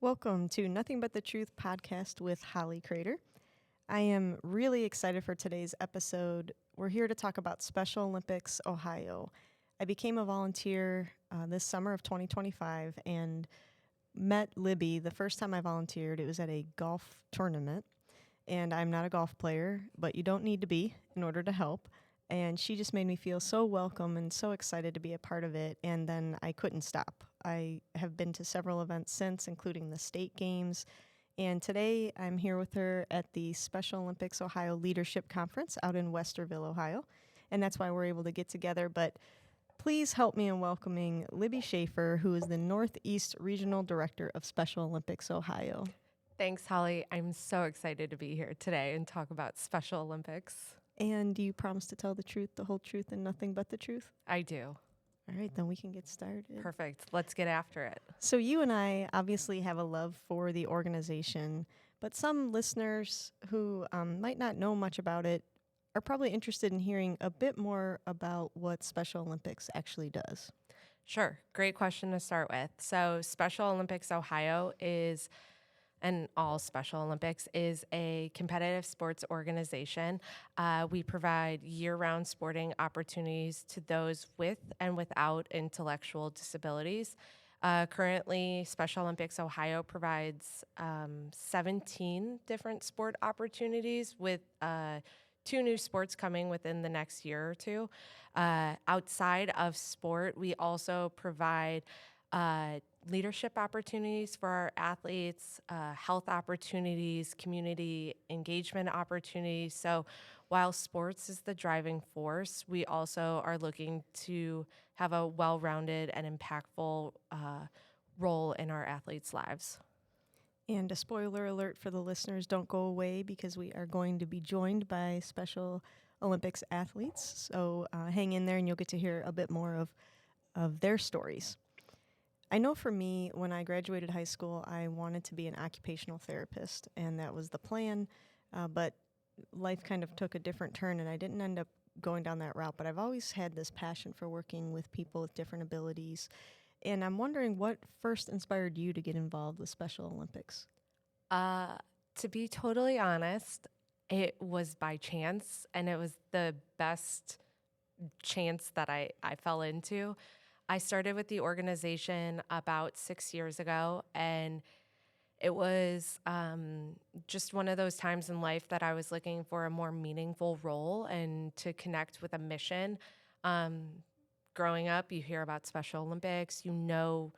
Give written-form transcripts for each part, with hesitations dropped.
Welcome to Nothing But the Truth podcast with Holly Craider. I am really excited for today's episode. We're here to talk about Special Olympics Ohio. I became a volunteer this summer of 2025 and met Libby the first time I volunteered. It was at a golf tournament, and I'm not a golf player, but you don't need to be in order to help. And she just made me feel so welcome and so excited to be a part of it. And then I couldn't stop. I have been to several events since, including the state games. And today I'm here with her at the Special Olympics Ohio Leadership Conference out in Westerville, Ohio. And that's why we're able to get together. But please help me in welcoming Libby Schaefer, who is the Northeast Regional Director of Special Olympics Ohio. Thanks, Holly. I'm so excited to be here today and talk about Special Olympics. And do you promise to tell the truth, the whole truth, and nothing but the truth? I do. All right, then we can get started. Perfect. Let's get after it. So you and I obviously have a love for the organization, but some listeners who might not know much about it are probably interested in hearing a bit more about what Special Olympics actually does. Sure. Great question to start with. So Special Olympics Ohio and all Special Olympics is a competitive sports organization. We provide year-round sporting opportunities to those with and without intellectual disabilities. Currently, Special Olympics Ohio provides 17 different sport opportunities with 2 new sports coming within the next year or two. Outside of sport, we also provide leadership opportunities for our athletes, health opportunities, community engagement opportunities. So while sports is the driving force, we also are looking to have a well-rounded and impactful role in our athletes' lives. And a spoiler alert for the listeners, don't go away because we are going to be joined by Special Olympics athletes. So hang in there and you'll get to hear a bit more of their stories. I know for me, when I graduated high school, I wanted to be an occupational therapist, and that was the plan, but life kind of took a different turn, and I didn't end up going down that route, but I've always had this passion for working with people with different abilities, and I'm wondering what first inspired you to get involved with Special Olympics? To be totally honest, it was by chance, and it was the best chance that I fell into. I started with the organization about 6 years ago, and it was just one of those times in life that I was looking for a more meaningful role and to connect with a mission. Growing up, you hear about Special Olympics, oh,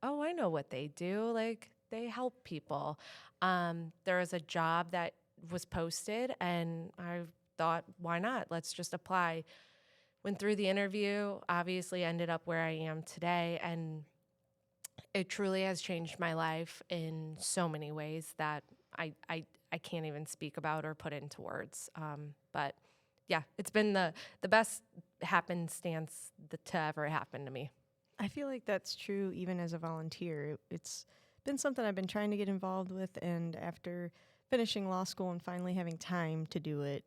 I know what they do. Like, they help people. There was a job that was posted, and I thought, why not? Let's just apply. Went through the interview, obviously ended up where I am today, and it truly has changed my life in so many ways that I can't even speak about or put into words. But yeah, it's been the best happenstance to ever happen to me. I feel like that's true even as a volunteer. It's been something I've been trying to get involved with, and after finishing law school and finally having time to do it,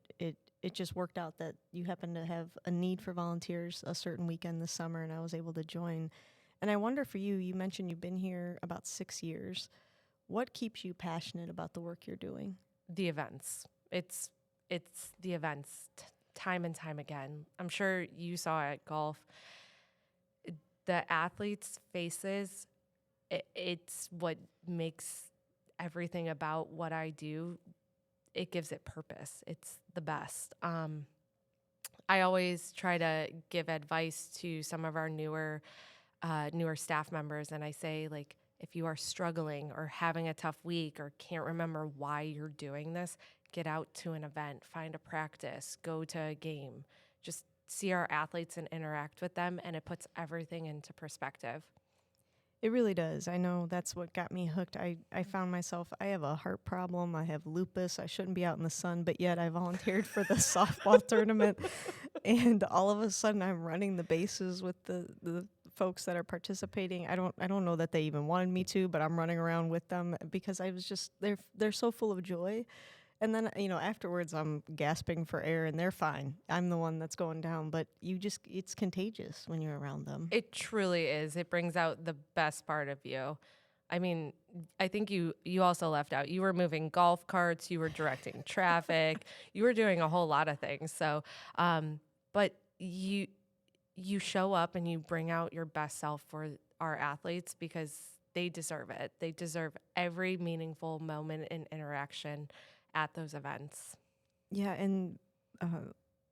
it just worked out that you happen to have a need for volunteers a certain weekend this summer, and I was able to join. And I wonder for you, you mentioned you've been here about 6 years. What keeps you passionate about the work you're doing? The events. It's the events time and time again. I'm sure you saw at golf. The athletes' faces, it's what makes everything about what I do. It gives it purpose. It's the best. I always try to give advice to some of our newer staff members, and I say, like, if you are struggling or having a tough week or can't remember why you're doing this, get out to an event, find a practice, go to a game. Just see our athletes and interact with them, and it puts everything into perspective. It really does. I know that's what got me hooked. I found myself, I have a heart problem. I have lupus. I shouldn't be out in the sun, but yet I volunteered for the softball tournament. And all of a sudden I'm running the bases with the folks that are participating. I don't know that they even wanted me to, but I'm running around with them because I was just, they're so full of joy. And then, afterwards I'm gasping for air and they're fine. I'm the one that's going down, but it's contagious when you're around them. It truly is. It brings out the best part of you. I mean, I think you also left out. You were moving golf carts, you were directing traffic, you were doing a whole lot of things. So, but you show up and you bring out your best self for our athletes because they deserve it. They deserve every meaningful moment and interaction at those events. Yeah, and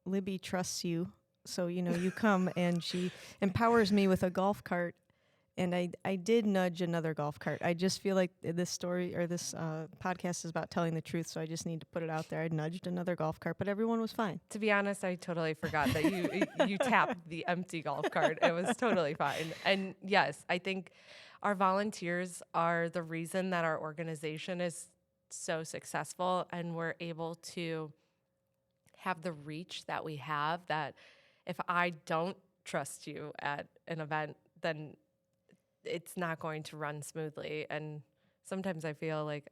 Libby trusts you. So, you come and she empowers me with a golf cart. And I did nudge another golf cart. I just feel like this story or this podcast is about telling the truth. So I just need to put it out there. I nudged another golf cart, but everyone was fine. To be honest, I totally forgot that you tapped the empty golf cart. It was totally fine. And yes, I think our volunteers are the reason that our organization is so successful and we're able to have the reach that we have, that if I don't trust you at an event, then it's not going to run smoothly. And sometimes I feel like,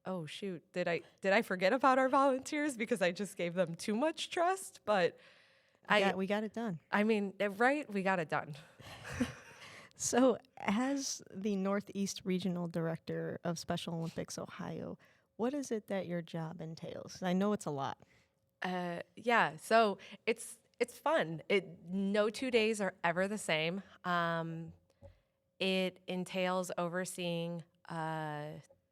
oh shoot, did I forget about our volunteers because I just gave them too much trust? But We got it done. I mean, right? We got it done. So, as the Northeast Regional Director of Special Olympics Ohio, what is it that your job entails? I know it's a lot. Yeah, so it's fun. No 2 days are ever the same. It entails overseeing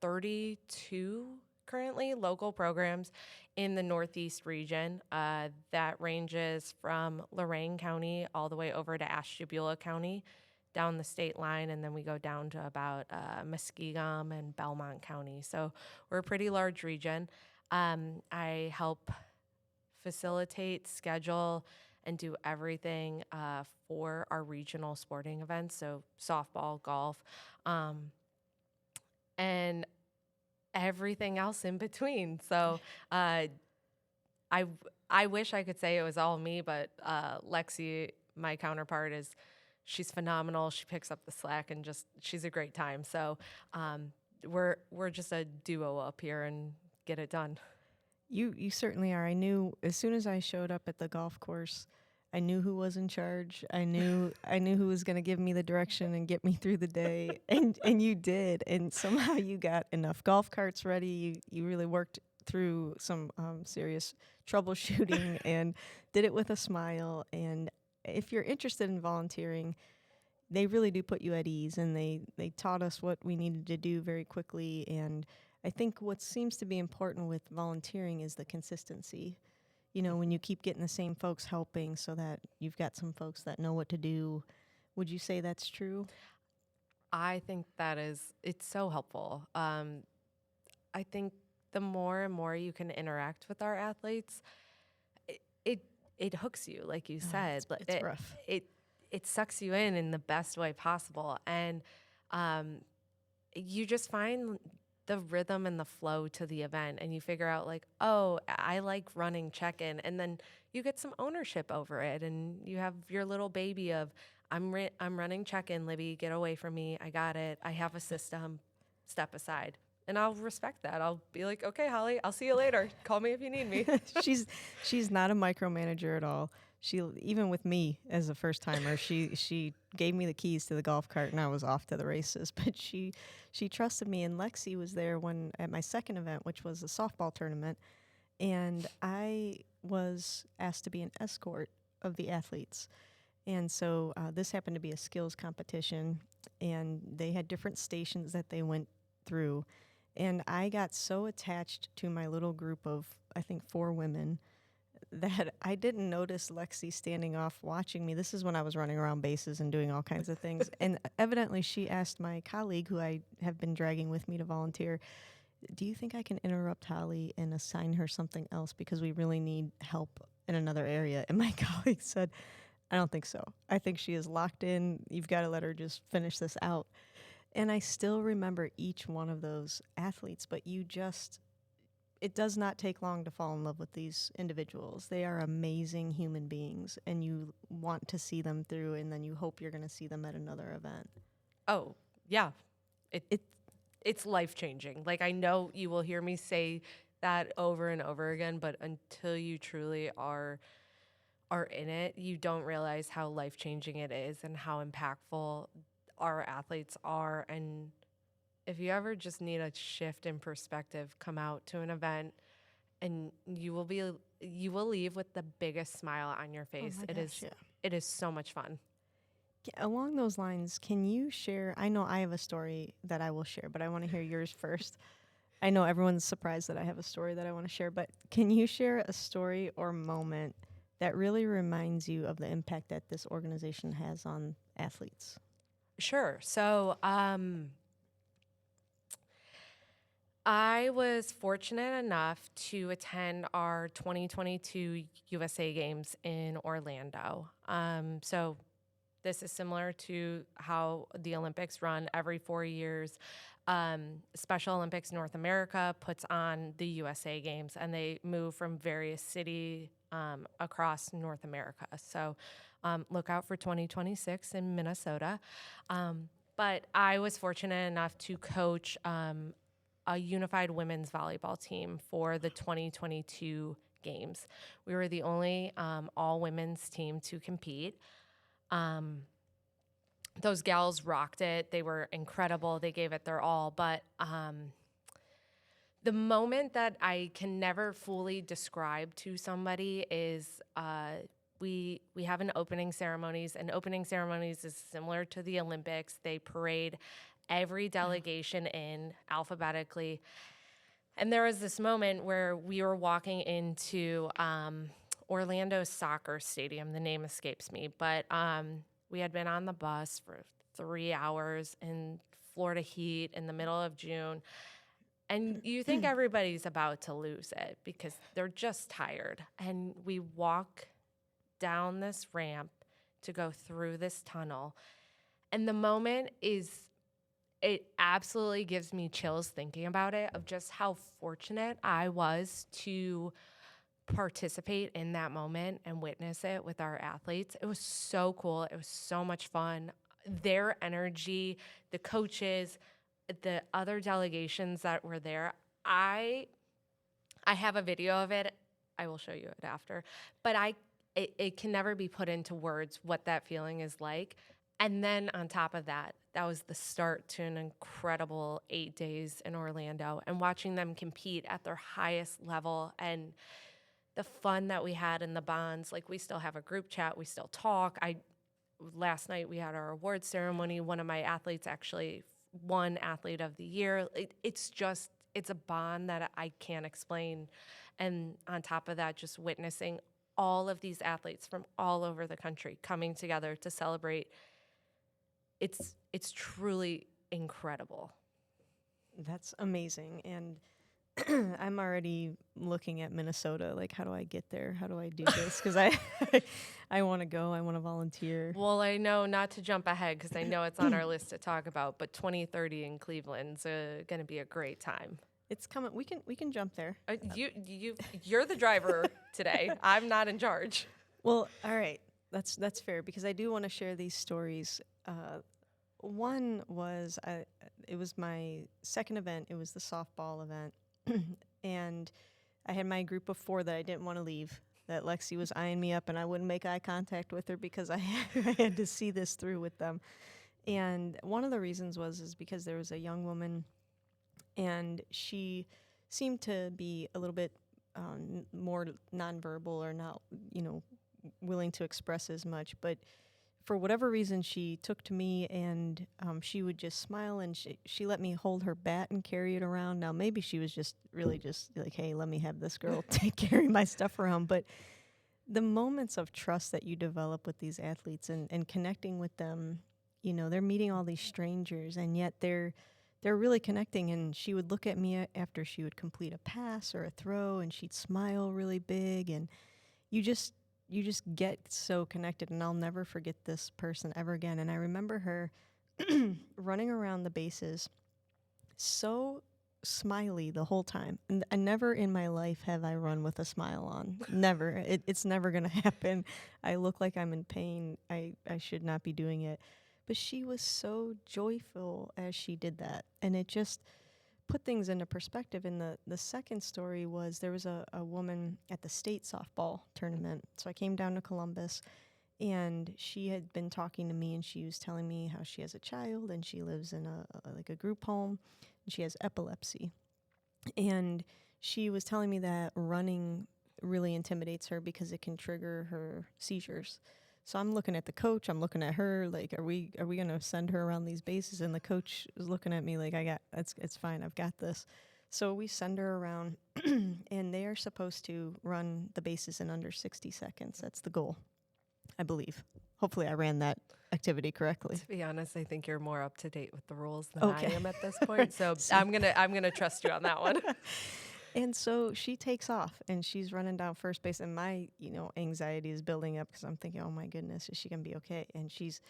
32 currently local programs in the Northeast region. That ranges from Lorain County all the way over to Ashtabula County, down the state line, and then we go down to about Muskegum and Belmont County. So we're a pretty large region. I help facilitate, schedule, and do everything for our regional sporting events, so softball, golf, and everything else in between. So I wish I could say it was all me, but Lexi, my counterpart, she's phenomenal. She picks up the slack and she's a great time. So we're just a duo up here and get it done. You certainly are. I knew as soon as I showed up at the golf course, I knew who was in charge. I knew who was going to give me the direction and get me through the day, and you did. And somehow you got enough golf carts ready. You really worked through some serious troubleshooting and did it with a smile. And if you're interested in volunteering, they really do put you at ease, and they taught us what we needed to do very quickly. And I think what seems to be important with volunteering is the consistency. When you keep getting the same folks helping so that you've got some folks that know what to do. Would you say that's true? I think it's so helpful. I think the more and more you can interact with our athletes, it hooks you, like you said. It's rough. It sucks you in the best way possible. And you just find the rhythm and the flow to the event, and you figure out like, oh, I like running check-in, and then you get some ownership over it, and you have your little baby of, I'm running check-in, Libby, get away from me, I got it, I have a system, step aside. And I'll respect that. I'll be like, okay, Holly, I'll see you later. Call me if you need me. She's not a micromanager at all. She, even with me as a first timer, she gave me the keys to the golf cart and I was off to the races. But she trusted me, and Lexi was there at my second event, which was a softball tournament, and I was asked to be an escort of the athletes. And so this happened to be a skills competition, and they had different stations that they went through. And I got so attached to my little group of, I think, 4 women that I didn't notice Lexi standing off watching me. This is when I was running around bases and doing all kinds of things. And evidently she asked my colleague, who I have been dragging with me to volunteer, do you think I can interrupt Holly and assign her something else because we really need help in another area? And my colleague said, I don't think so. I think she is locked in. You've got to let her just finish this out. And I still remember each one of those athletes, but it does not take long to fall in love with these individuals. They are amazing human beings, and you want to see them through, and then you hope you're going to see them at another event. Oh, yeah. It's life-changing. Like, I know you will hear me say that over and over again, but until you truly are in it, you don't realize how life-changing it is and how impactful our athletes are, and if you ever just need a shift in perspective, come out to an event and you will leave with the biggest smile on your Oh face. my gosh, yeah. It is so much fun. Along those lines, can you share? I know I have a story that I will share, but I want to hear yours first. I know everyone's surprised that I have a story that I want to share, but can you share a story or moment that really reminds you of the impact that this organization has on athletes? Sure. So, I was fortunate enough to attend our 2022 USA Games in Orlando. So this is similar to how the Olympics run every 4 years. Special Olympics North America puts on the USA Games, and they move from various cities across North America. So look out for 2026 in Minnesota. But I was fortunate enough to coach a unified women's volleyball team for the 2022 games. We were the only all women's team to compete. Those gals rocked it. They were incredible. They gave it their all. But the moment that I can never fully describe to somebody is we have an opening ceremonies, and opening ceremonies is similar to the Olympics. They parade every delegation in alphabetically. And there was this moment where we were walking into Orlando Soccer Stadium. The name escapes me, but we had been on the bus for 3 hours in Florida heat in the middle of June. And you think everybody's about to lose it because they're just tired. And we walk down this ramp to go through this tunnel. And the moment it absolutely gives me chills thinking about it, of just how fortunate I was to participate in that moment and witness it with our athletes. It was so cool. It was so much fun. Their energy, the coaches, the other delegations that were there. I have a video of it. I will show you it after. But it can never be put into words what that feeling is like. And then on top of that, that was the start to an incredible 8 days in Orlando, and watching them compete at their highest level, and the fun that we had in the bonds. Like, we still have a group chat. We still talk. Last night we had our award ceremony. One of my athletes actually won Athlete of the Year. It's a bond that I can't explain. And on top of that, just witnessing all of these athletes from all over the country coming together to celebrate. It's truly incredible. That's amazing. And I'm already looking at Minnesota. Like, how do I get there? How do I do this? Because I want to go. I want to volunteer. Well, I know not to jump ahead because I know it's on our list to talk about, but 2030 in Cleveland's going to be a great time. It's coming. We can jump there. You're the driver today. I'm not in charge. Well, all right. That's fair, because I do want to share these stories. One was it was my second event. It was the softball event, and I had my group of 4 that I didn't want to leave. That Lexi was eyeing me up, and I wouldn't make eye contact with her because I had to see this through with them. And one of the reasons is because there was a young woman, and she seemed to be a little bit more nonverbal, or not, willing to express as much. But for whatever reason, she took to me, and she would just smile, and she let me hold her bat and carry it around. Now, maybe she was just really just like, hey, let me have this girl take carry my stuff around. But the moments of trust that you develop with these athletes, and connecting with them, they're meeting all these strangers, and yet they're really connecting. And she would look at me after she would complete a pass or a throw, and she'd smile really big, and you just get so connected. And I'll never forget this person ever again. And I remember her running around the bases so smiley the whole time. And never in my life have I run with a smile on. Never. It's never going to happen. I look like I'm in pain. I should not be doing it. But she was so joyful as she did that. And it just put things into perspective. And the second story was, there was a woman at the state softball tournament. So I came down to Columbus, And she had been talking to me, and she was telling me how she has a child and she lives in a group home, and she has epilepsy. And she was telling me that running really intimidates her because it can trigger her seizures. So I'm looking at the coach, I'm looking at her, like, are we gonna send her around these bases? And the coach is looking at me like, it's fine, I've got this. So we send her around, and they are supposed to run the bases in under 60 seconds. That's the goal, I believe. Hopefully I ran that activity correctly. To be honest, I think you're more up to date with the rules than Okay. I am at this point. So See. I'm gonna trust you on that one. And so she takes off and she's running down first base, and my, anxiety is building up because I'm thinking, oh my goodness, is she going to be okay? And she's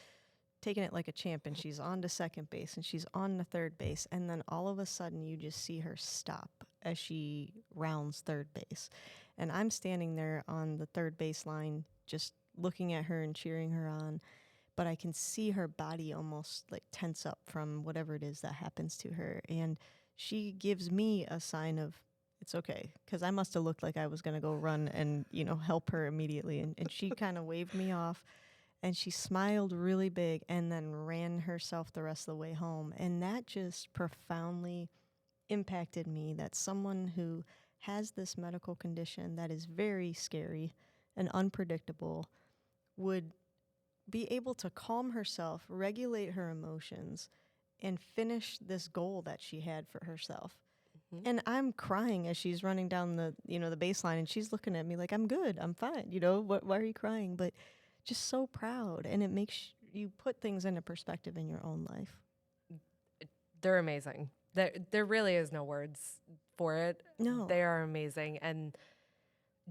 taking it like a champ, and she's on to second base and she's on to third base. And then all of a sudden you just see her stop as she rounds third base. And I'm standing there on the third base line, just looking at her and cheering her on. But I can see her body almost like tense up from whatever it is that happens to her. And she gives me a sign of, it's okay, because I must have looked like I was going to go run and, help her immediately. And she kind of waved me off, and she smiled really big and then ran herself the rest of the way home. And that just profoundly impacted me, that someone who has this medical condition that is very scary and unpredictable would be able to calm herself, regulate her emotions, and finish this goal that she had for herself. And I'm crying as she's running down the baseline, and she's looking at me like, I'm good, I'm fine. Why are you crying? But just so proud. And it makes you put things into perspective in your own life. They're amazing. There really is no words for it. No. They are amazing. And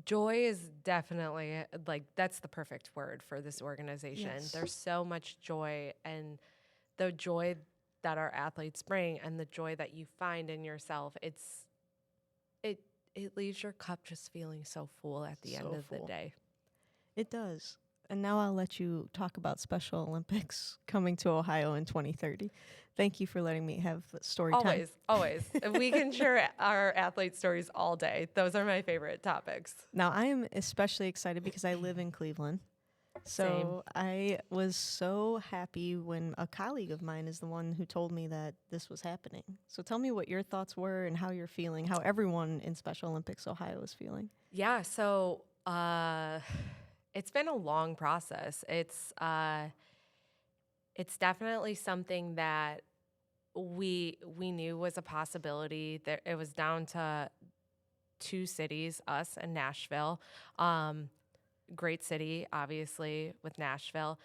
joy is definitely, like, that's the perfect word for this organization. Yes. There's so much joy, and the joy that our athletes bring and the joy that you find in yourself, it leaves your cup just feeling so full at the end of the day. It does. And now I'll let you talk about Special Olympics coming to Ohio in 2030. Thank you for letting me have story time. Always. We can share our athlete stories all day. Those are my favorite topics. Now, I am especially excited because I live in Cleveland. So I was so happy when a colleague of mine is the one who told me that this was happening. So tell me what your thoughts were and how you're feeling, how everyone in Special Olympics Ohio is feeling. Yeah, so it's been a long process. It's definitely something that we knew was a possibility. It was down to two cities, us and Nashville. Great city, obviously, with Nashville.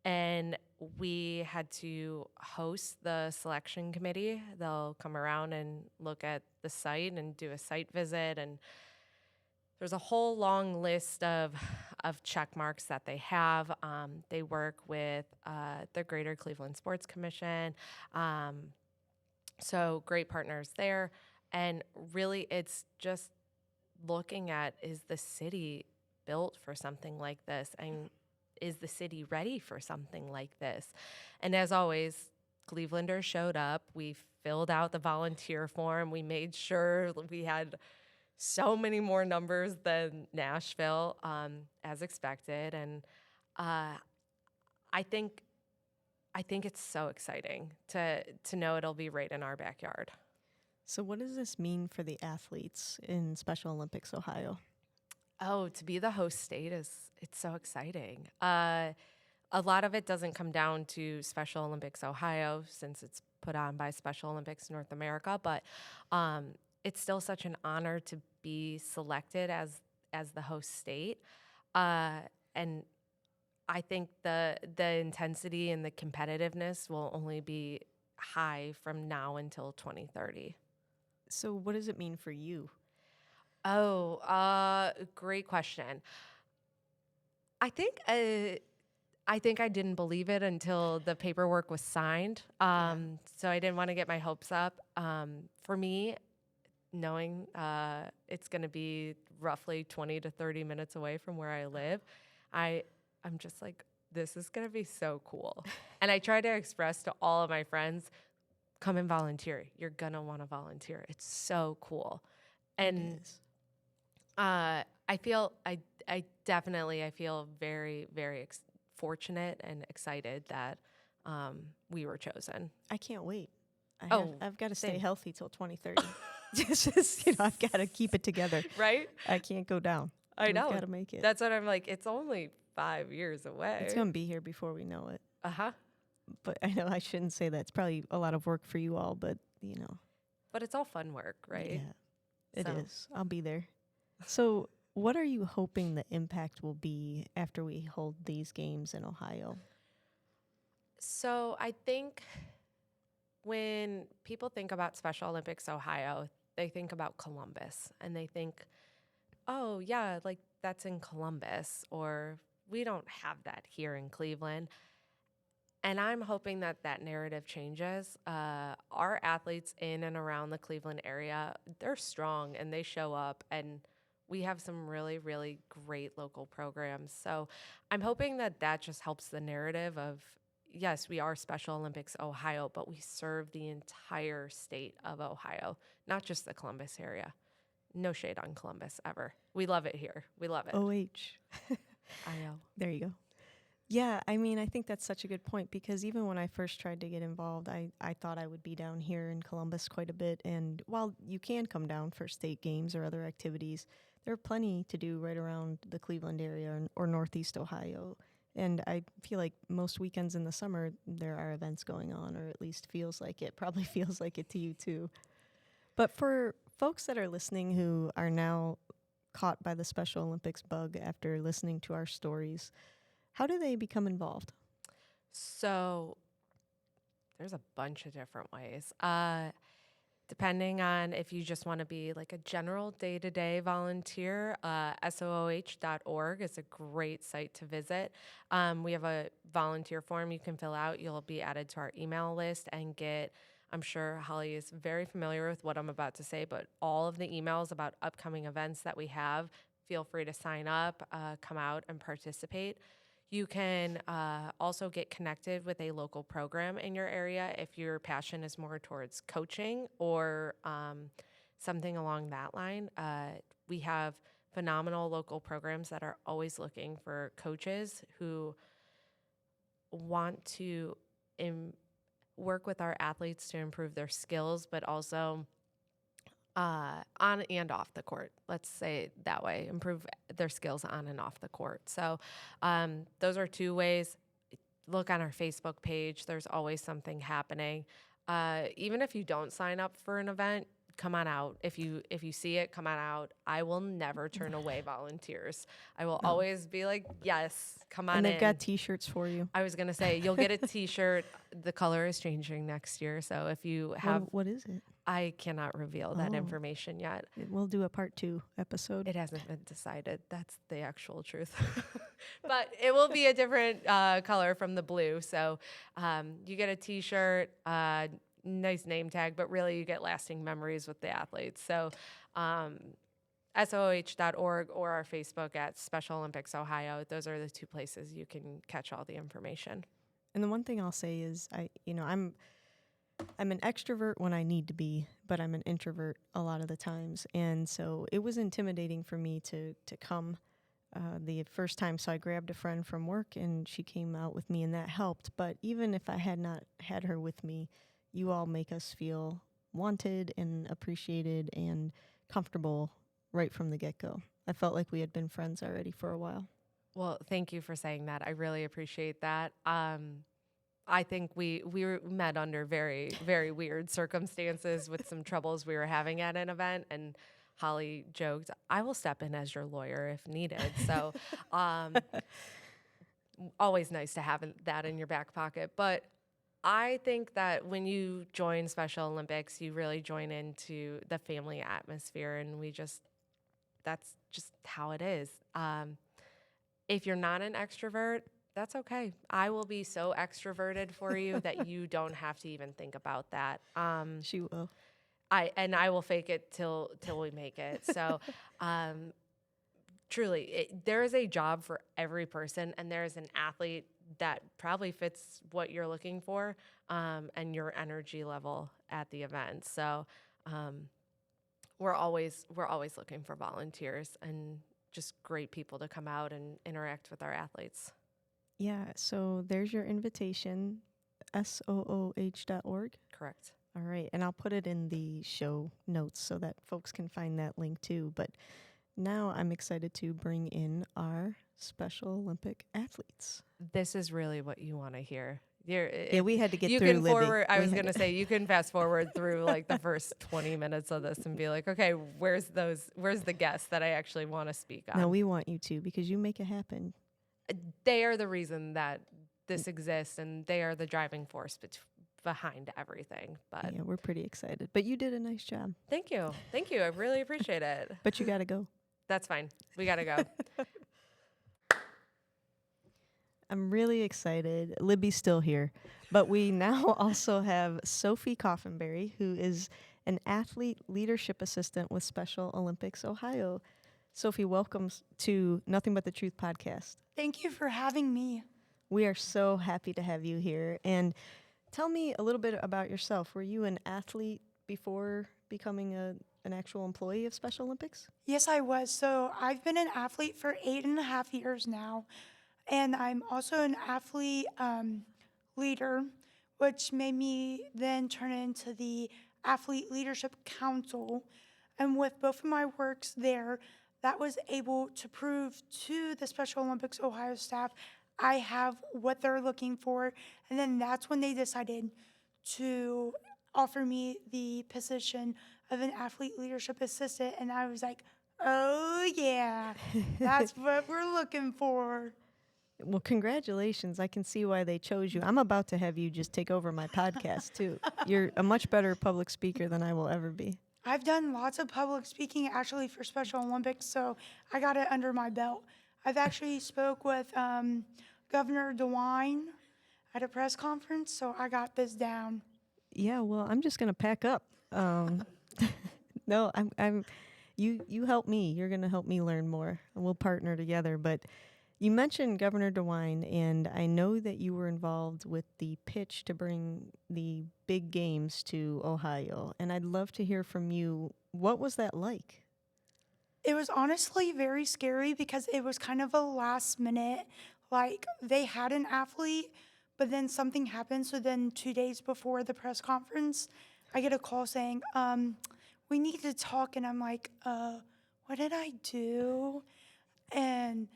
And we had to host the selection committee. They'll come around and look at the site and do a site visit. And there's a whole long list of check marks that they have. They work with the Greater Cleveland Sports Commission. So great partners there. And really, it's just looking at, is the city built for something like this? And is the city ready for something like this? And as always, Clevelanders showed up. We filled out the volunteer form. We made sure we had so many more numbers than Nashville, as expected. And I think it's so exciting to know it'll be right in our backyard. So what does this mean for the athletes in Special Olympics Ohio? Oh, to be the host state it's so exciting. A lot of it doesn't come down to Special Olympics Ohio, since it's put on by Special Olympics North America, but it's still such an honor to be selected as the host state. And I think the intensity and the competitiveness will only be high from now until 2030. So what does it mean for you? Oh, great question. I think I didn't believe it until the paperwork was signed. So I didn't want to get my hopes up. For me, knowing it's going to be roughly 20 to 30 minutes away from where I live, I'm just like, this is going to be so cool. And I try to express to all of my friends, come and volunteer. You're going to want to volunteer. It's so cool. And I definitely feel very, very fortunate and excited that we were chosen. I can't wait. Oh, I've got to stay same. healthy till 2030. Just, I've got to keep it together. Right? I can't go down. I We've know. got to make it. That's what I'm like. It's only 5 years away. It's going to be here before we know it. Uh-huh. But I know I shouldn't say that. It's probably a lot of work for you all, but, you know. But it's all fun work, right? Yeah, it So- is. I'll be there. So what are you hoping the impact will be after we hold these games in Ohio? So I think when people think about Special Olympics Ohio, they think about Columbus and they think, oh, yeah, like that's in Columbus, or we don't have that here in Cleveland. And I'm hoping that that narrative changes. Our athletes in and around the Cleveland area, they're strong and they show up, and we have some really, really great local programs. So I'm hoping that that just helps the narrative of, yes, we are Special Olympics Ohio, but we serve the entire state of Ohio, not just the Columbus area. No shade on Columbus ever. We love it here. We love it. OH. IO. There you go. Yeah, I mean, I think that's such a good point because even when I first tried to get involved, I thought I would be down here in Columbus quite a bit. And while you can come down for state games or other activities, there are plenty to do right around the Cleveland area or Northeast Ohio. And I feel like most weekends in the summer, there are events going on, or at least feels like it. Probably feels like it to you too. But for folks that are listening who are now caught by the Special Olympics bug after listening to our stories, how do they become involved? So there's a bunch of different ways. Depending on if you just want to be like a general day-to-day volunteer, SOOH.org is a great site to visit. We have a volunteer form you can fill out. You'll be added to our email list and get, I'm sure Holly is very familiar with what I'm about to say, but all of the emails about upcoming events that we have, feel free to sign up, come out and participate. You can also get connected with a local program in your area if your passion is more towards coaching or something along that line. We have phenomenal local programs that are always looking for coaches who want to work with our athletes to improve their skills, but also on and off the court. Let's say it that way, improve their skills on and off the court. So those are two ways. Look on our Facebook page. There's always something happening. Even if you don't sign up for an event, come on out. If you see it, come on out. I will never turn away volunteers. I will always be like, yes, come on in. And they've got T-shirts for you. I was going to say, you'll get a T-shirt. The color is changing next year. So if you have... What is it? I cannot reveal that information yet. We'll do a part 2 episode. It hasn't been decided. That's the actual truth. But it will be a different color from the blue. So you get a T-shirt, nice name tag, but really you get lasting memories with the athletes. So SOH.org or our Facebook at Special Olympics Ohio. Those are the two places you can catch all the information. And the one thing I'll say is I'm an extrovert when I need to be, but I'm an introvert a lot of the times. And so it was intimidating for me to come the first time. So I grabbed a friend from work and she came out with me and that helped. But even if I had not had her with me, you all make us feel wanted and appreciated and comfortable right from the get-go. I felt like we had been friends already for a while. Well, thank you for saying that. I really appreciate that. I think we were met under very, very weird circumstances with some troubles we were having at an event. And Holly joked, I will step in as your lawyer if needed. So always nice to have that in your back pocket. But I think that when you join Special Olympics, you really join into the family atmosphere. And that's just how it is. If you're not an extrovert, that's okay. I will be so extroverted for you that you don't have to even think about that. She will. I will fake it till we make it. So, truly, there is a job for every person, and there is an athlete that probably fits what you're looking for and your energy level at the event. So, we're always looking for volunteers and just great people to come out and interact with our athletes. Yeah, so there's your invitation, sooh.org. Correct. All right, and I'll put it in the show notes so that folks can find that link too. But now I'm excited to bring in our Special Olympic athletes. This is really what you want to hear. Yeah, we had to get you through can Libby. forward. I We was had gonna to- say you can fast forward through like the first 20 minutes of this and be like, okay, where's the guests that I actually want to speak on? No, we want you to because you make it happen. They are the reason that this exists, and they are the driving force behind everything. But Yeah, we're pretty excited. But you did a nice job. thank you. I really appreciate it. But you got to go. That's fine. We gotta go. I'm really excited. Libby's still here. But we now also have Sophie Coffinberry, who is an athlete leadership assistant with Special Olympics Ohio. Sophie, welcome to Nothing But the Truth podcast. Thank you for having me. We are so happy to have you here. And tell me a little bit about yourself. Were you an athlete before becoming an actual employee of Special Olympics? Yes, I was. So I've been an athlete for 8.5 years now. And I'm also an athlete leader, which made me then turn into the Athlete Leadership Council. And with both of my works there, that was able to prove to the Special Olympics Ohio staff I have what they're looking for. And then that's when they decided to offer me the position of an athlete leadership assistant. And I was like, oh, yeah, that's what we're looking for. Well, congratulations. I can see why they chose you. I'm about to have you just take over my podcast, too. You're a much better public speaker than I will ever be. I've done lots of public speaking actually for Special Olympics, so I got it under my belt. I've actually spoke with Governor DeWine at a press conference, so I got this down. Yeah, well, I'm just going to pack up. No, you help me. You're going to help me learn more, and we'll partner together. But you mentioned Governor DeWine, and I know that you were involved with the pitch to bring the big games to Ohio, and I'd love to hear from you. What was that like? It was honestly very scary because it was kind of a last minute, like they had an athlete, but then something happened. So then 2 days before the press conference, I get a call saying, we need to talk. And I'm like, what did I do? And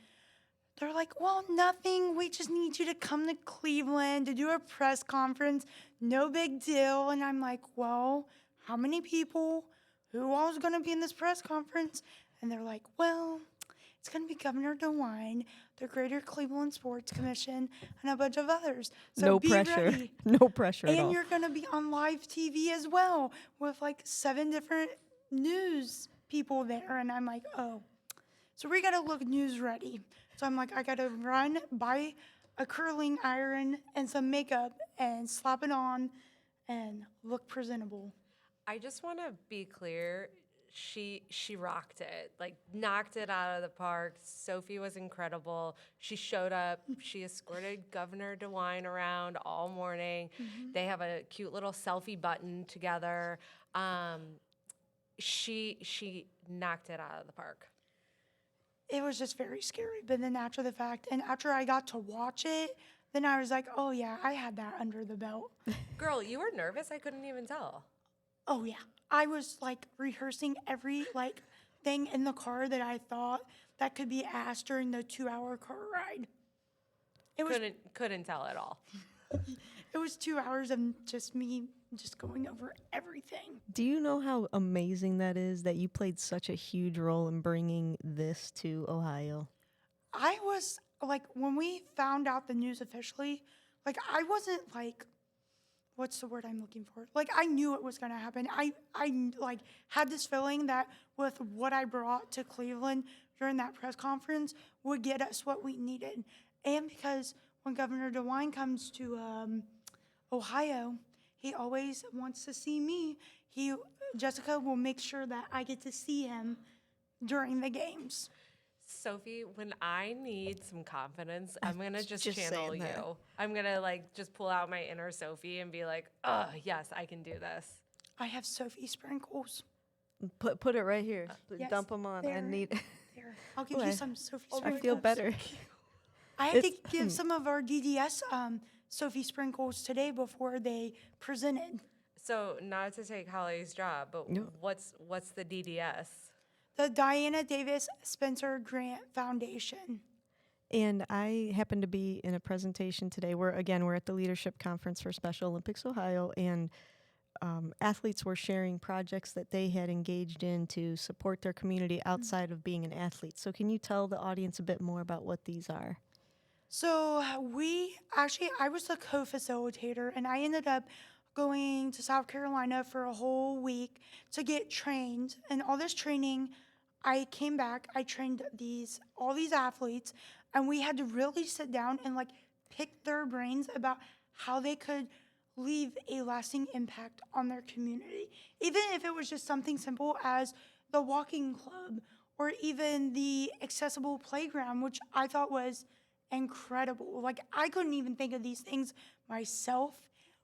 they're like, well, nothing. We just need you to come to Cleveland to do a press conference. No big deal. And I'm like, well, how many people? Who all is going to be in this press conference? And they're like, well, it's going to be Governor DeWine, the Greater Cleveland Sports Commission, and a bunch of others. So No be pressure. ready. No pressure at And all. you're going to be on live TV as well with like 7 different news people there. And I'm like, oh. So we got to look news ready. So I'm like, I got to run, buy a curling iron and some makeup and slap it on and look presentable. I just want to be clear. She rocked it, like knocked it out of the park. Sophie was incredible. She showed up. She escorted Governor DeWine around all morning. They have a cute little selfie button together. She knocked it out of the park. It was just very scary. But then after the fact, and after I got to watch it, then I was like, oh yeah, I had that under the belt. Girl, you were nervous? I couldn't even tell. Oh yeah. I was like rehearsing every like thing in the car that I thought that could be asked during the 2-hour car ride. It was Couldn't tell at all. it was 2 hours of just me just going over everything. Do you know how amazing that is that you played such a huge role in bringing this to Ohio? I was like, when we found out the news officially, like I wasn't like, what's the word I'm looking for? Like I knew it was gonna happen. I like had this feeling that with what I brought to Cleveland during that press conference would get us what we needed. And because when Governor DeWine comes to Ohio, he always wants to see me. Jessica will make sure that I get to see him during the games. Sophie, when I need some confidence, I'm going to just channel saying you. that. I'm going to like just pull out my inner Sophie and be like, oh, yes, I can do this. I have Sophie sprinkles. Put it right here. Yes, Dump them on. I there. need. There, I'll give Ooh, you some Sophie I sprinkles. feel better. I had to It's give some of our DDS Sophie sprinkles today before they presented. So not to take Holly's job, but No. what's the DDS? The Diana Davis Spencer Grant Foundation. And I happened to be in a presentation today where, again, we're at the Leadership Conference for Special Olympics Ohio, and athletes were sharing projects that they had engaged in to support their community outside of being an athlete. So can you tell the audience a bit more about what these are? So I was the co-facilitator, and I ended up going to South Carolina for a whole week to get trained. And all this training, I came back, I trained all these athletes, and we had to really sit down and like pick their brains about how they could leave a lasting impact on their community. Even if it was just something simple as the walking club or even the accessible playground, which I thought was incredible. Like, I couldn't even think of these things myself,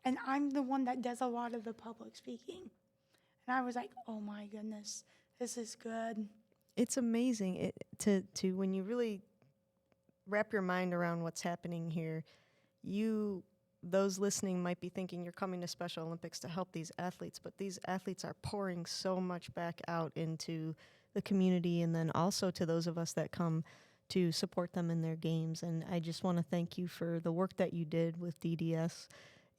and I'm the one that does a lot of the public speaking. And I was like, oh my goodness, this is good. It's amazing to when you really wrap your mind around what's happening here. Those listening might be thinking you're coming to Special Olympics to help these athletes, but these athletes are pouring so much back out into the community and then also to those of us that come to support them in their games. And I just want to thank you for the work that you did with DDS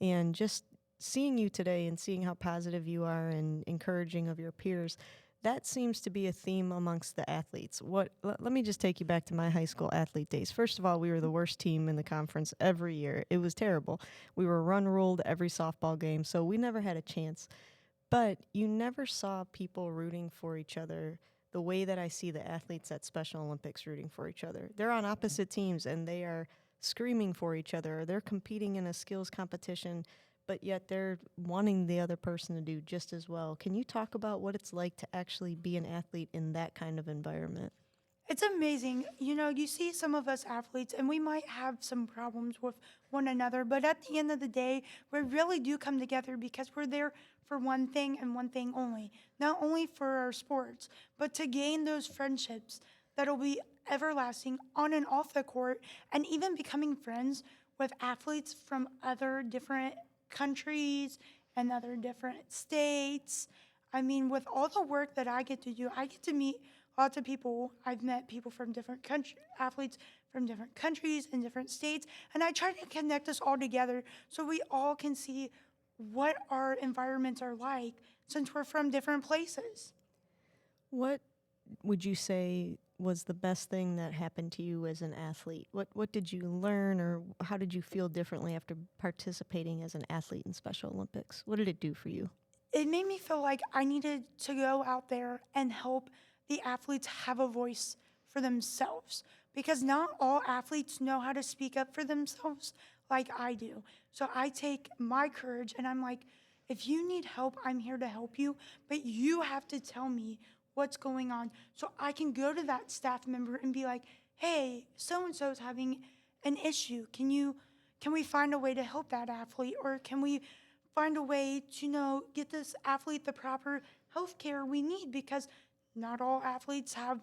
and just seeing you today and seeing how positive you are and encouraging of your peers. That seems to be a theme amongst the athletes. Let me just take you back to my high school athlete days. First of all, we were the worst team in the conference every year. It was terrible. We were run-ruled every softball game, so we never had a chance. But you never saw people rooting for each other the way that I see the athletes at Special Olympics rooting for each other. They're on opposite teams, and they are screaming for each other, or they're competing in a skills competition, but yet they're wanting the other person to do just as well. Can you talk about what it's like to actually be an athlete in that kind of environment? It's amazing. You know, you see some of us athletes, and we might have some problems with one another, but at the end of the day, we really do come together because we're there for one thing and one thing only. Not only for our sports, but to gain those friendships that'll be everlasting on and off the court, and even becoming friends with athletes from other different countries and other different states. I mean, with all the work that I get to do, I get to meet lots of people. I've met people from different athletes from different countries and different states, and I try to connect us all together so we all can see what our environments are like since we're from different places. What would you say was the best thing that happened to you as an athlete? What did you learn, or how did you feel differently after participating as an athlete in Special Olympics? What did it do for you? It made me feel like I needed to go out there and help the athletes have a voice for themselves, because not all athletes know how to speak up for themselves like I do. So I take my courage and I'm like, if you need help, I'm here to help you, but you have to tell me what's going on so I can go to that staff member and be like, hey, so-and-so is having an issue. Can we find a way to help that athlete? Or can we find a way to, get this athlete the proper health care we need? Because not all athletes have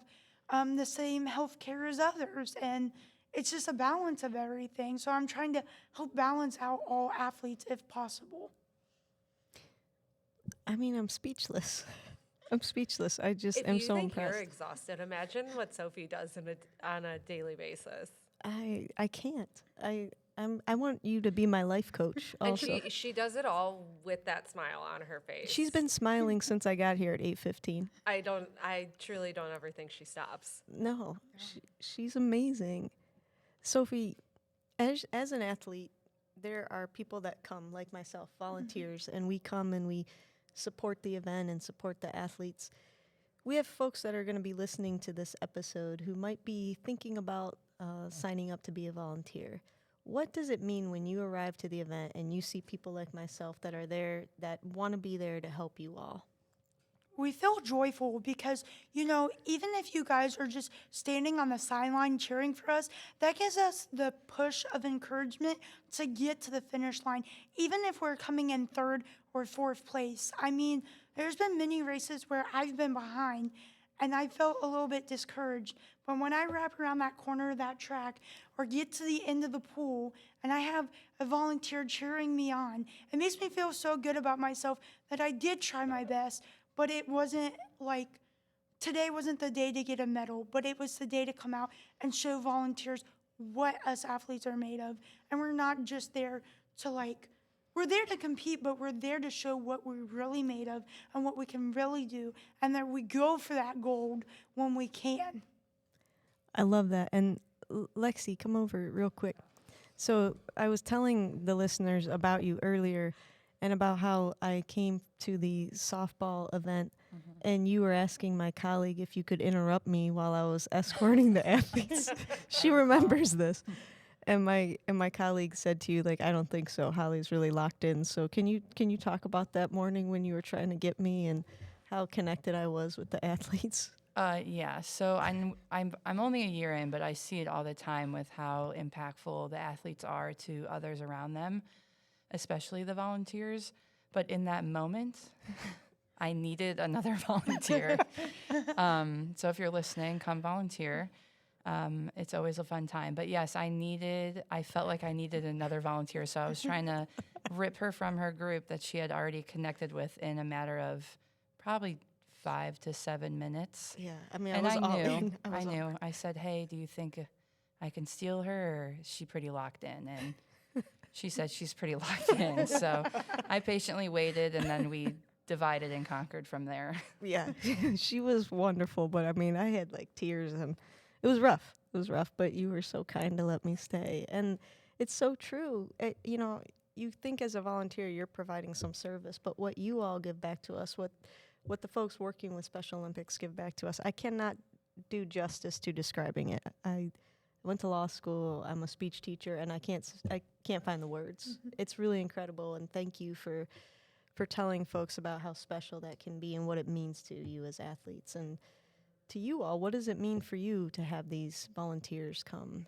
the same health care as others. And it's just a balance of everything. So I'm trying to help balance out all athletes if possible. I mean, I'm speechless. I'm speechless. I just am so If you think impressed. you're exhausted, imagine what Sophie does on a daily basis. I can't. I want you to be my life coach also. And she does it all with that smile on her face. She's been smiling since I got here at 8:15. I truly don't ever think she stops. No, she's amazing. Sophie, as an athlete, there are people that come, like myself, volunteers, and we come and we support the event and support the athletes. We have folks that are going to be listening to this episode who might be thinking about signing up to be a volunteer. What does it mean when you arrive to the event and you see people like myself that are there, that want to be there to help you all? We feel joyful because, even if you guys are just standing on the sideline cheering for us, that gives us the push of encouragement to get to the finish line, even if we're coming in third or fourth place. I mean, there's been many races where I've been behind, and I felt a little bit discouraged. But when I wrap around that corner of that track or get to the end of the pool and I have a volunteer cheering me on, it makes me feel so good about myself that I did try my best, but it wasn't like today wasn't the day to get a medal, but it was the day to come out and show volunteers what us athletes are made of. And we're not just there to we're there to compete, but we're there to show what we're really made of and what we can really do, and that we go for that gold when we can. I love that. And Lexi, come over real quick. So I was telling the listeners about you earlier and about how I came to the softball event and you were asking my colleague if you could interrupt me while I was escorting the athletes. She remembers this. And my colleague said to you, like, I don't think so. Holly's really locked in. So can you talk about that morning when you were trying to get me and how connected I was with the athletes? Yeah. So I'm only a year in, but I see it all the time with how impactful the athletes are to others around them, especially the volunteers. But in that moment, I needed another volunteer. So if you're listening, come volunteer. It's always a fun time. But yes, I felt like I needed another volunteer. So I was trying to rip her from her group that she had already connected with in a matter of probably 5 to 7 minutes. Yeah, I mean, And I was all knew, in. I knew. I said, hey, do you think I can steal her, or is she pretty locked in? And she said she's pretty locked in. So I patiently waited, and then we divided and conquered from there. Yeah, she was wonderful, but I mean, I had like tears and it was rough. It was rough, but you were so kind to let me stay. And it's so true. You think as a volunteer you're providing some service, but what you all give back to us, what the folks working with Special Olympics give back to us, I cannot do justice to describing it. I went to law school. I'm a speech teacher, and I can't find the words. It's really incredible, and thank you for telling folks about how special that can be and what it means to you as athletes. And to you all, what does it mean for you to have these volunteers come?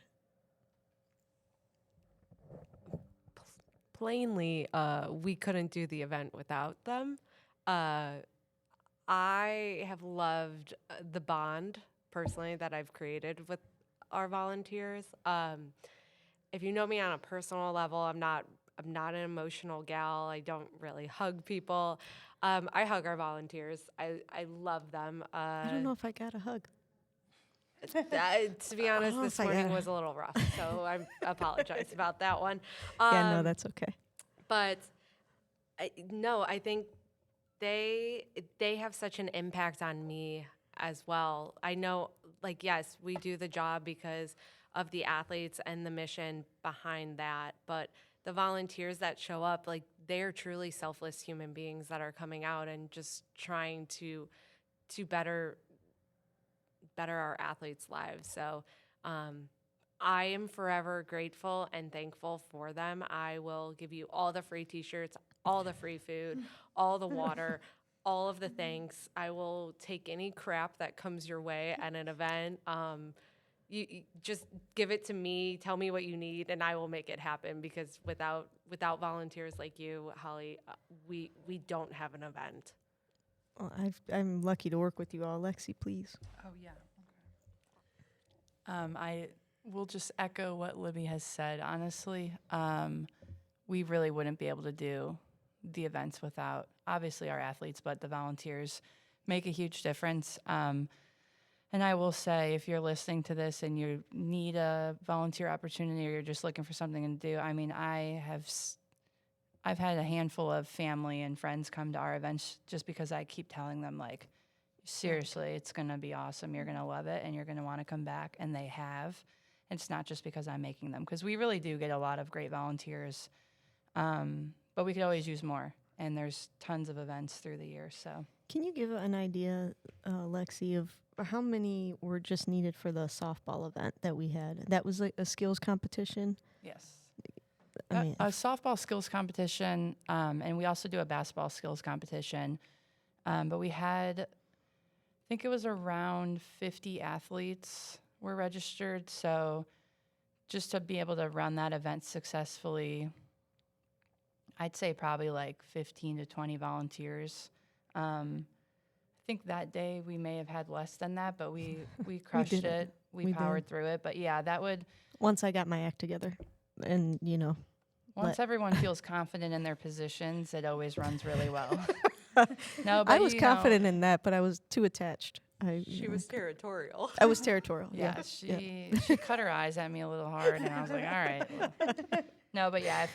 Plainly, we couldn't do the event without them. I have loved the bond personally that I've created with our volunteers. If you know me on a personal level, I'm not an emotional gal. I don't really hug people. I hug our volunteers. I love them. I don't know if I got a hug. To be honest, Oh, this if I morning got- was a little rough, so I apologize about that one. Yeah, no, that's okay. But I think they have such an impact on me as well. I know, like, yes, we do the job because of the athletes and the mission behind that, but the volunteers that show up, like, they're truly selfless human beings that are coming out and just trying to better our athletes' lives. So I am forever grateful and thankful for them. I will give you all the free t-shirts, all the free food, all the water, all of the thanks. I will take any crap that comes your way at an event. You just give it to me, tell me what you need, and I will make it happen, because without volunteers like you, Holly, we don't have an event. Well, I'm lucky to work with you all. Lexi, please. Oh, yeah. Okay. I will just echo what Libby has said. Honestly, we really wouldn't be able to do the events without, obviously, our athletes, but the volunteers make a huge difference. And I will say, if you're listening to this and you need a volunteer opportunity, or you're just looking for something to do, I mean, I've had a handful of family and friends come to our events just because I keep telling them, like, seriously, it's going to be awesome. You're going to love it, and you're going to want to come back. And they have. And it's not just because I'm making them, because we really do get a lot of great volunteers. But we could always use more. And there's tons of events through the year. So Can you give an idea, Lexi, of how many were just needed for the softball event that we had? That was like a skills competition. yes. I mean, A softball skills competition, and we also do a basketball skills competition. But we had, I think it was around 50 athletes were registered. So just to be able to run that event successfully, I'd say probably like 15 to 20 volunteers. I think that day we may have had less than that, but we crushed did it. We We did. powered through it. But yeah, that would, Once I got my act together, and once everyone feels confident in their positions, it always runs really well. No, but I was confident in that, but I was too attached. She was territorial. I was territorial. Yeah, Yeah. she cut her eyes at me a little hard, and I was like, all right. Well. No, but yeah,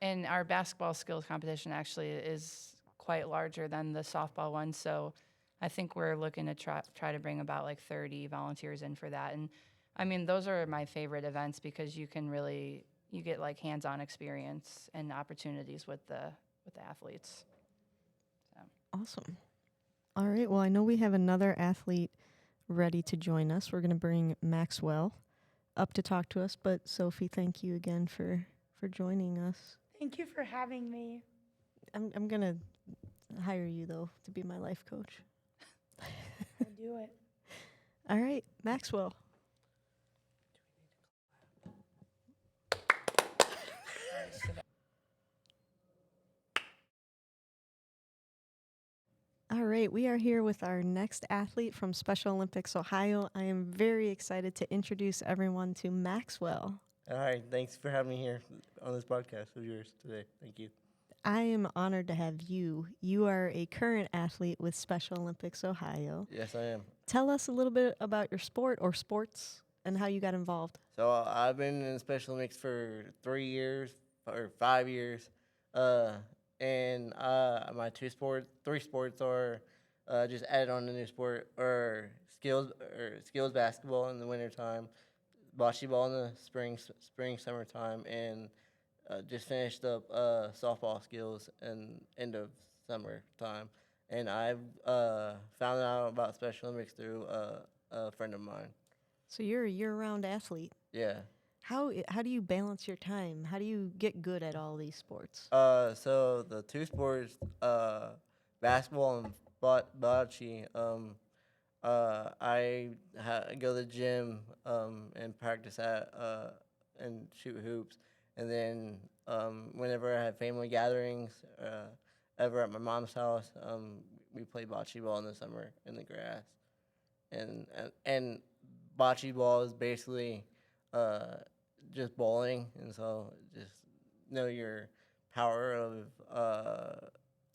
and our basketball skills competition actually is quite larger than the softball one, so I think we're looking to try to bring about like 30 volunteers in for that. And I mean, those are my favorite events because you get like hands-on experience and opportunities with the athletes. So. Awesome. All right. Well, I know we have another athlete ready to join us. We're going to bring Maxwell up to talk to us. But Sophie, thank you again for joining us. Thank you for having me. I'm going to hire you, though, to be my life coach. I'll do it. All right. Maxwell. All right, we are here with our next athlete from Special Olympics Ohio. I am very excited to introduce everyone to Maxwell. All right, thanks for having me here on this podcast of yours today. Thank you. I am honored to have you. You are a current athlete with Special Olympics Ohio. Yes, I am. Tell us a little bit about your sport or sports and how you got involved. So I've been in Special Olympics for 3 years or 5 years. And my three sports are just added on a new sport or skills basketball in the wintertime, bocce ball in the spring summertime, and just finished up softball skills in end of summertime. And I've found out about Special Olympics through a friend of mine. So you're a year-round athlete. Yeah. How do you balance your time? How do you get good at all these sports? So the two sports, basketball and bocce, I go to the gym and practice at and shoot hoops, and then whenever I have family gatherings, ever at my mom's house, we play bocce ball in the summer in the grass, and bocce ball is basically just bowling, and so just know your power of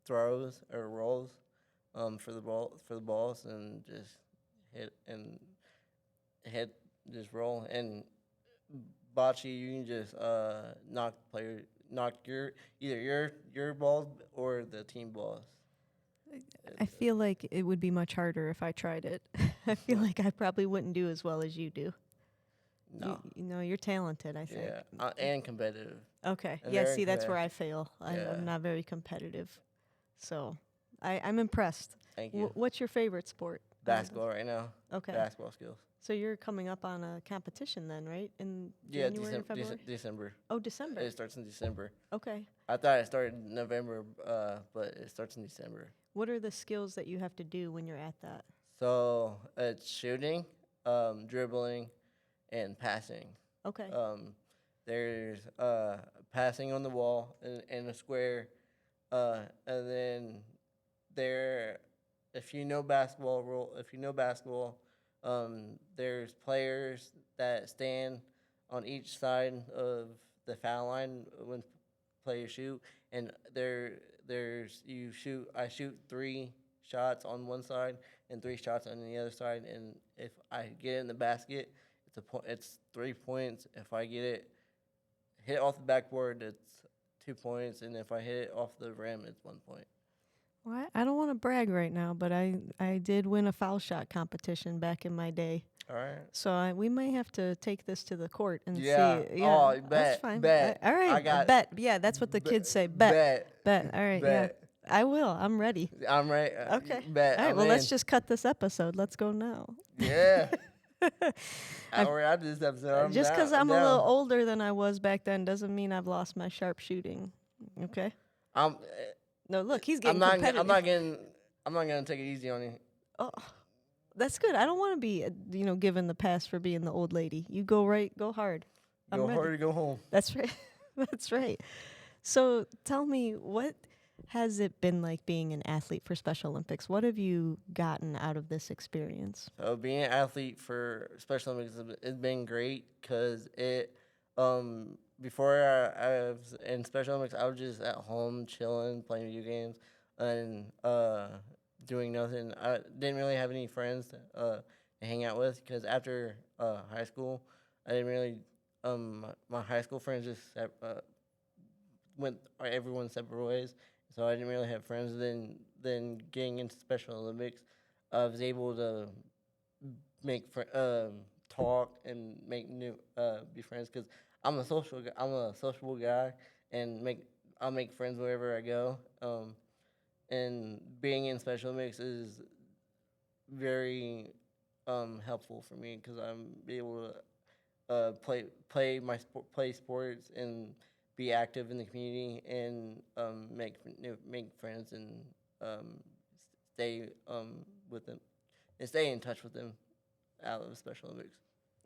throws or rolls for the balls, and just hit just roll. And bocce, you can just knock either your balls or the team balls. I feel like it would be much harder if I tried it. I feel like I probably wouldn't do as well as you do. No. You're talented, I think. Yeah, and competitive. Okay. And Yeah, very see, that's where I fail. Yeah. I'm not very competitive. So I'm impressed. Thank you. What's your favorite sport? Basketball right now. Okay. Basketball skills. So you're coming up on a competition then, right? In Yeah, January or February? December. Oh, December. It starts in December. Okay. I thought it started in November, but it starts in December. What are the skills that you have to do when you're at that? So it's shooting, dribbling, and passing. Okay. There's passing on the wall in a square, and then if you know basketball, there's players that stand on each side of the foul line when players shoot, and I shoot 3 shots on one side and 3 shots on the other side, and if I get it in the basket, it's 3 points. If I hit it off the backboard, it's 2 points, and if I hit it off the rim, it's 1 point. Well, I don't want to brag right now, but I did win a foul shot competition back in my day. All right. So we may have to take this to the court and Yeah. see. Yeah, Oh, that's bet, fine. bet. All right, I got bet. Yeah, that's what the kids say. Bet. Bet. All right. Bet. Yeah, I will. I'm ready. I'm right. Okay. Bet. All right. I'm Well, let's in. just cut this episode. Let's go now. Yeah. We're out of this episode. Just because I'm a down. little older than I was back then doesn't mean I've lost my sharp shooting. Okay. No, look, he's getting competitive. I'm not gonna take it easy on you. Oh, that's good. I don't want to be, given the pass for being the old lady. You go hard. I'm Go ready. hard or go home. That's right. That's right. So tell me, has it been like being an athlete for Special Olympics? What have you gotten out of this experience? So being an athlete for Special Olympics has been great because before I was in Special Olympics, I was just at home chilling, playing video games, and doing nothing. I didn't really have any friends to hang out with because after high school, I didn't really my high school friends just went everyone separate ways, so I didn't really have friends. Then getting into Special Olympics, I was able to talk and make new be friends because I'm a sociable guy and I'll make friends wherever I go. And being in Special Olympics is very helpful for me because I'm able to play sports and be active in the community and make friends and um, stay with them and stay in touch with them out of Special Olympics.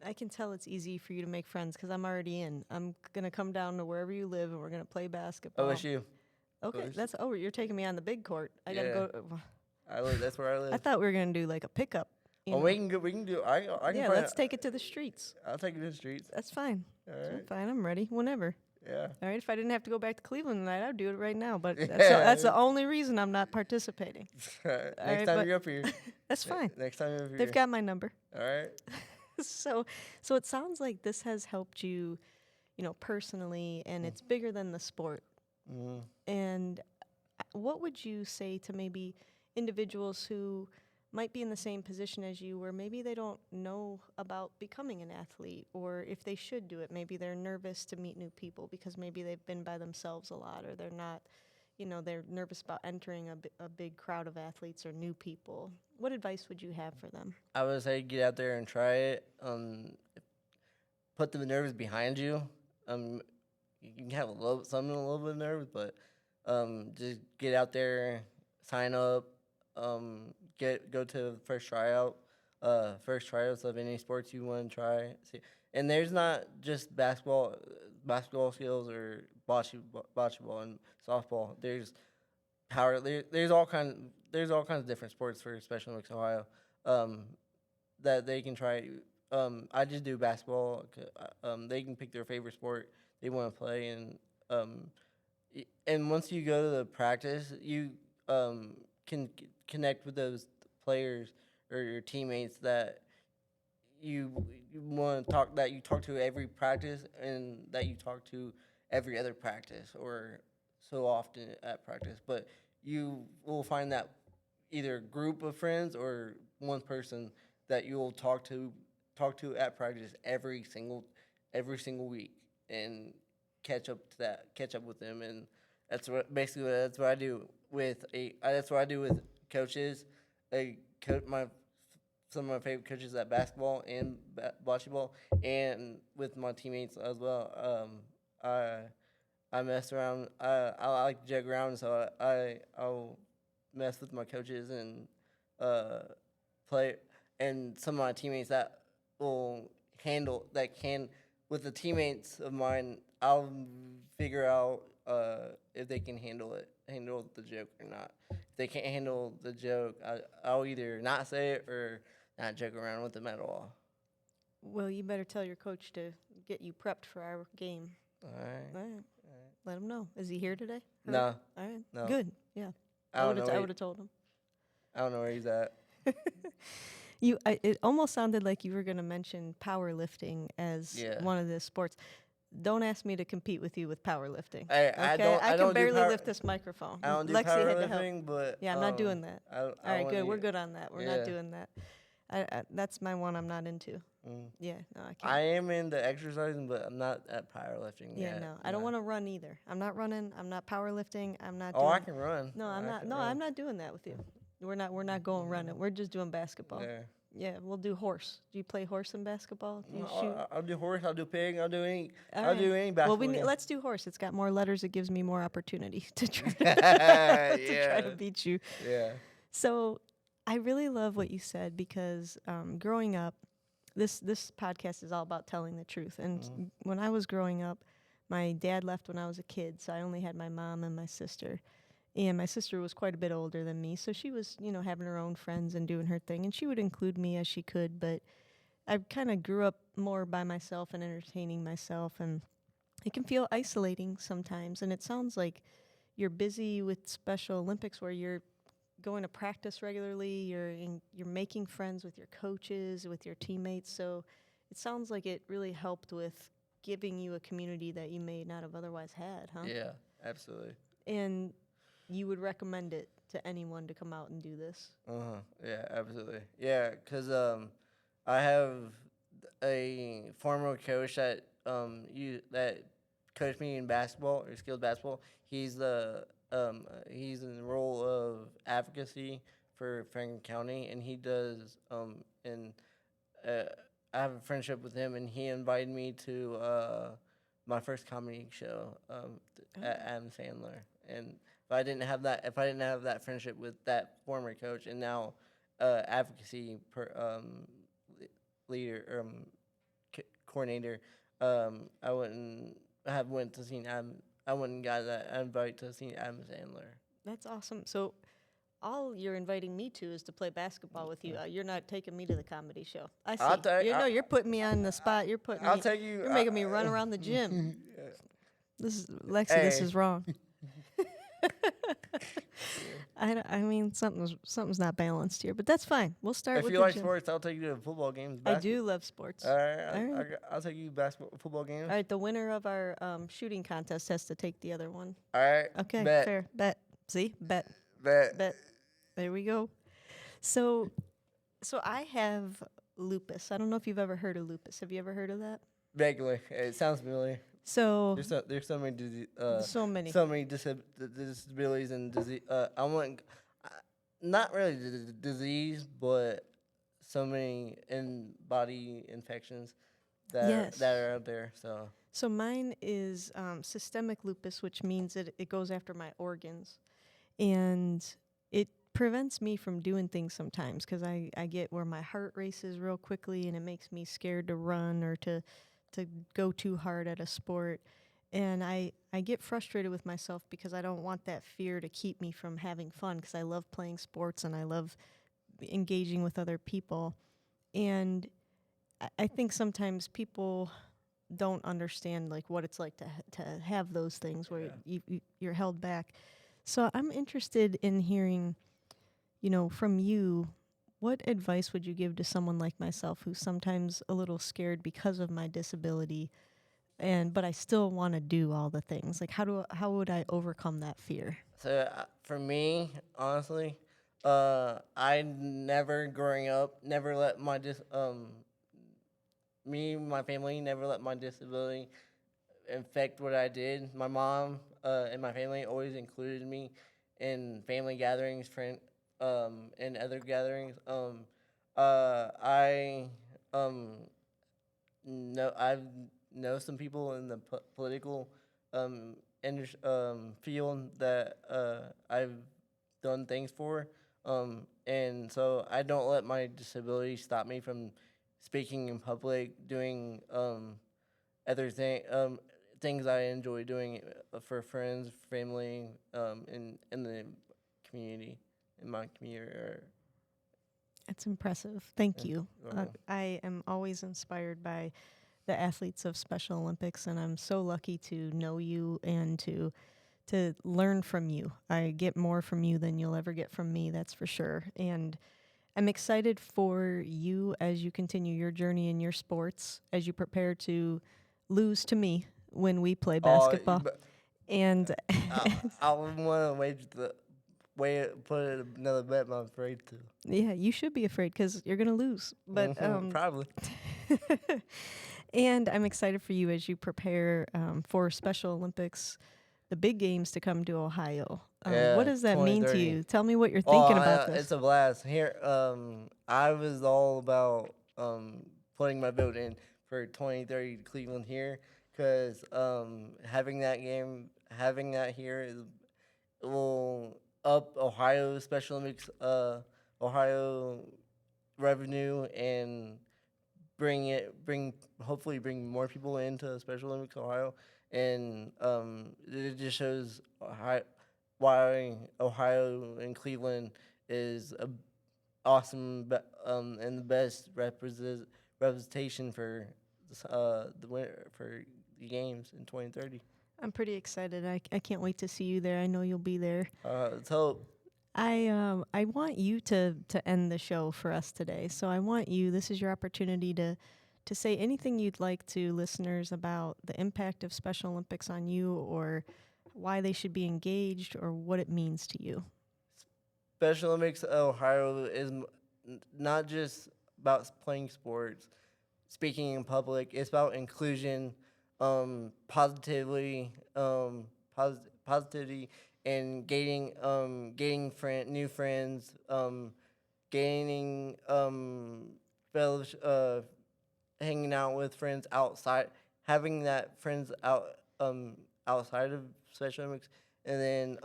I can tell it's easy for you to make friends because I'm already in. I'm going to come down to wherever you live and we're going to play basketball. OSU. Okay, OSU. You're taking me on the big court. I got to Yeah. go. That's where I live. I thought we were going to do like a pickup. you Oh, know. we can go. We can do. I can. Yeah, find let's take it to the streets. I'll take it to the streets. That's fine. All I'm right. fine. I'm ready whenever. Yeah. All right. If I didn't have to go back to Cleveland tonight, I'd do it right now. But Yeah. that's the only reason I'm not participating. Next right, time but- you're up here. That's fine. Next time you're up here. They've got my number. All right. So it sounds like this has helped you, personally, and it's bigger than the sport. Mm-hmm. And what would you say to maybe individuals who might be in the same position as you, where maybe they don't know about becoming an athlete, or if they should do it, maybe they're nervous to meet new people because maybe they've been by themselves a lot, or they're not, they're nervous about entering a big crowd of athletes or new people. What advice would you have for them? I would say get out there and try it. Put the nerves behind you. You can have a little bit of nerves, but just get out there, sign up, go to the first tryouts of any sports you want to try. See, and there's not just basketball skills or bocce and softball. There's power. There's all kinds of different sports for Special Olympics Ohio that they can try. I just do basketball. They can pick their favorite sport they want to play, and once you go to the practice, you can connect with those players or your teammates that you want to talk that you talk to every practice and that you talk to every other practice or so often at practice. But you will find that either group of friends or one person that you will talk to at practice every single week and catch up with them, and that's what I do with coaches. Some of my favorite coaches at basketball and bocce ball, and with my teammates as well. I mess around. I like to joke around, so I'll mess with my coaches and play. And some of my teammates that can with the teammates of mine, I'll figure out if they can handle the joke or not. If they can't handle the joke, I'll either not say it or not joke around with them at all. Well, you better tell your coach to get you prepped for our game. All right. All right. Let him know. Is he here today? No. All right. No. Good. Yeah. I I would don't have know. told him. I don't know where he's at. It almost sounded like you were going to mention powerlifting as Yeah. one of the sports. Don't ask me to compete with you with powerlifting. I I don't can barely do lift this microphone. I don't do Lexi had to help. powerlifting, but Yeah, I'm not doing that. I All right, wanna good. We're get- good on that. We're Yeah. not doing that. That's my one I'm not into. Mm. Yeah, no, I can't. I am into exercising, but I'm not at powerlifting yeah, yet. no, I don't want to run either. I'm not running. I'm not powerlifting. I'm not. Oh, doing, I can run. No, I'm I not. can No, run. I'm not doing that with you. We're not going running. We're just doing basketball. Yeah. Yeah, we'll do horse. Do you play horse in basketball? Do you Well, shoot? I'll do horse. I'll do pig. I'll do any. All I'll do right. any basketball. Well, game. let's do horse. It's got more letters. It gives me more opportunity to try to, try to Yeah. beat you. Yeah. So I really love what you said because growing up, this podcast is all about telling the truth. And when I was growing up, my dad left when I was a kid, so I only had my mom and my sister. And my sister was quite a bit older than me, so she was, having her own friends and doing her thing, and she would include me as she could, but I kind of grew up more by myself and entertaining myself, and it can feel isolating sometimes. And it sounds like you're busy with Special Olympics where you're going to practice regularly, you're making friends with your coaches, with your teammates. So it sounds like it really helped with giving you a community that you may not have otherwise had, huh? Yeah, absolutely. And you would recommend it to anyone to come out and do this? Yeah, absolutely. Yeah, cause I have a former coach that coached me in basketball or skilled basketball. He's in the role of advocacy for Franklin County, and he does and uh, I have a friendship with him, and he invited me to my first comedy show at Adam Sandler. And if I didn't have that friendship with that former coach and now advocacy leader coordinator, I wouldn't have went to see Adam. I wouldn't got that invite to see Adam Sandler. That's awesome. So all you're inviting me to is to play basketball with you. You're not taking me to the comedy show. I see. You're putting me on the spot. I'll take you. You're making me run around the gym. This is Lexi. This Hey. is wrong. I mean, something's not balanced here, but that's fine. We'll start If with you the like gym. sports, I'll take you to football games. I do love sports. All right, All right. I'll take you football games. All right, the winner of our shooting contest has to take the other one. All right. Okay, Bet. fair. Bet. See? Bet. Bet. There we go. So I have lupus. I don't know if you've ever heard of lupus. Have you ever heard of that? Vaguely, it sounds familiar. So There's so many so many. disabilities and disease. I want not really disease, but so many body infections that are out there. So mine is systemic lupus, which means it goes after my organs, and it prevents me from doing things sometimes because I get where my heart races real quickly, and it makes me scared to run or to go too hard at a sport. And I get frustrated with myself because I don't want that fear to keep me from having fun, because I love playing sports and I love engaging with other people. And I think sometimes people don't understand like what it's like to have those things where you're held back. So I'm interested in hearing, from you, what advice would you give to someone like myself who's sometimes a little scared because of my disability, but I still want to do all the things? Like how would I overcome that fear? So for me, honestly, I never growing up never let my my family never let my disability affect what I did. My mom and my family always included me in family gatherings, and other gatherings. I know some people in the political field that I've done things for, and so I don't let my disability stop me from speaking in public, doing other things I enjoy doing for friends, family, in the community, in my community. That's impressive. Thank you. You're welcome. I am always inspired by the athletes of Special Olympics, and I'm so lucky to know you and to learn from you. I get more from you than you'll ever get from me, that's for sure. And I'm excited for you as you continue your journey in your sports, as you prepare to lose to me when we play basketball. And I wouldn't want to put another bet, but I'm afraid to. yeah, you should be afraid because you're going to lose. But probably. And I'm excited for you as you prepare for Special Olympics, the big games to come to Ohio. What does that mean to 2030. you? Tell me what you're thinking about this. It's a blast. Here, I was all about putting my vote in for 2030 Cleveland here, because having that here will up Ohio Special Olympics, Ohio revenue, and hopefully bring more people into Special Olympics Ohio, and it just shows why Ohio and Cleveland is a and the best representation for the winter for the games in 2030. I'm pretty excited. I can't wait to see you there. I know you'll be there. Let's hope. I want you to end the show for us today. So I want you. This is your opportunity to say anything you'd like to listeners about the impact of Special Olympics on you, or why they should be engaged, or what it means to you. Special Olympics Ohio is not just about playing sports, speaking in public. It's about inclusion, positively, positivity, and gaining new friends, gaining hanging out with friends outside, having that friends outside of Special Olympics, and then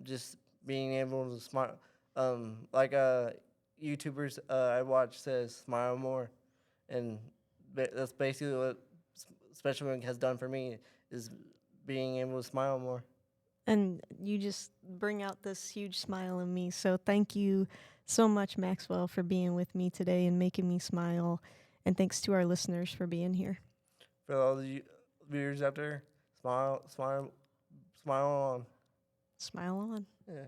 just being able to smile. Like YouTubers I watch says smile more, and that's basically what Special Olympics has done for me, is being able to smile more. And you just bring out this huge smile in me. So thank you so much, Maxwell, for being with me today and making me smile. And thanks to our listeners for being here. For all the viewers out there, smile on. Smile on. Yeah.